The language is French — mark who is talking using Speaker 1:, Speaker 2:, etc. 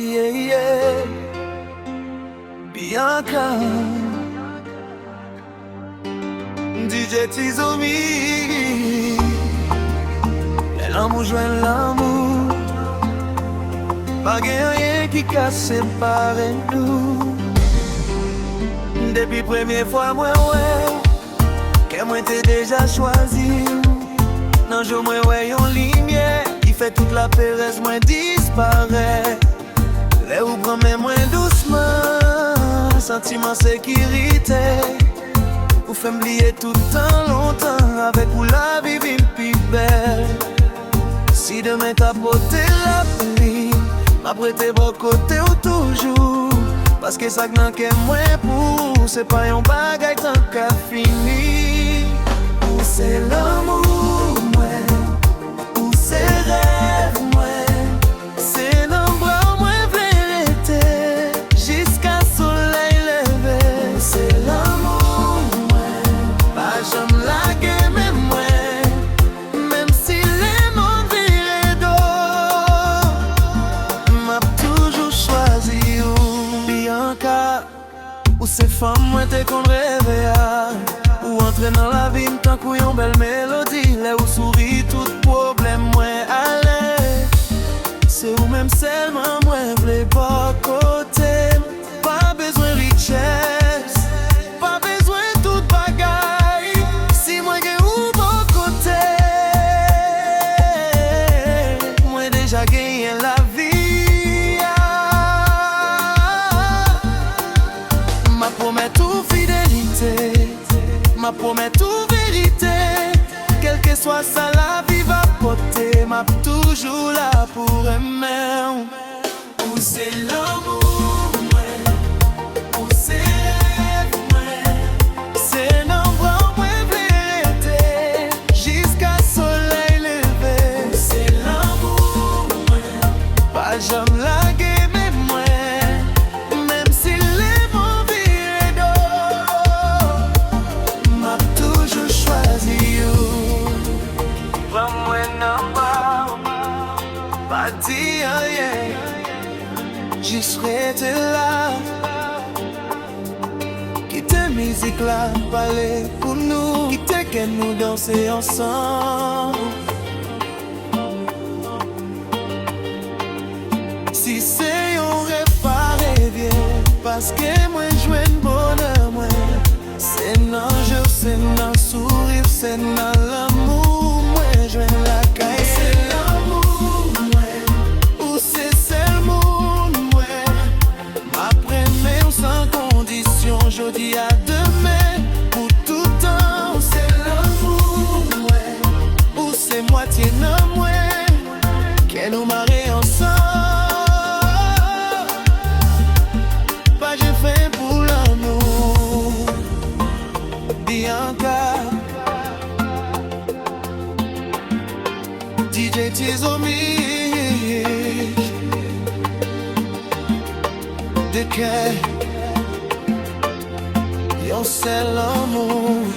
Speaker 1: yeah, yeah. Bianca, DJ Tizomi, l'amour joint l'amour, pas rien qui casse séparer nous. Depuis première fois moi ouais, que moi t'ai déjà choisi. Non jour moi ouais yon lumière qui fait toute la péresse moi disparaît. Les ou prend même moins doucement, sentiment sécurité. Ou fait m'oublier tout le temps longtemps, avec vous la vie ville plus belle. Si demain t'as porté la pluie, m'a prêté bon côté ou toujours. Parce que ça n'en qu'est moins pour, c'est pas un bagay tant qu'à fini. Ou c'est l'amour, ouais, ou c'est rêve, ouais. C'est l'ombre, moi, vérité, jusqu'à soleil levé. Ou c'est l'amour, ouais, pas jamais la guerre, même moi. Même si les mondes viraient d'eau, m'a toujours choisi. Bianca, ou ces femmes moi t'es qu'on rêve à, ou entrer dans la vie tant qu'on yon belle mélodie, là où sourit tout problème moi allez. C'est ou même seulement moi v'lais pas côté, pas besoin richesse, pas besoin toute bagaille. Si moi j'ai ou bon côté, moi déjà gagné la vie. Ma promets tout fidélité, ma promets tout vérité. Quelle que soit ça la vie va porter, m'a toujours là pour aimer. Ou c'est l'amour, ouais, ou c'est rêve, ouais. C'est l'ombre, ouais, vérité, jusqu'à soleil levé. Ou c'est l'amour, ouais, pas jamais la guerre. Juste rester là, quitter musique là, parler pour nous, quitter que nous danser ensemble. Si c'est un réparé bien, parce que moi jouer le bonheur, moi c'est dans jeu, c'est dans sourire, c'est dans l'amour, moi jouer la caille. Aujourd'hui à demain, pour tout temps, c'est l'amour, ouais. Ou c'est moitié non, moi, qu'elle nous marie ensemble. Pas j'ai fait pour l'amour, Bianca, DJ Tizomi, de quel yon c'est l'amour.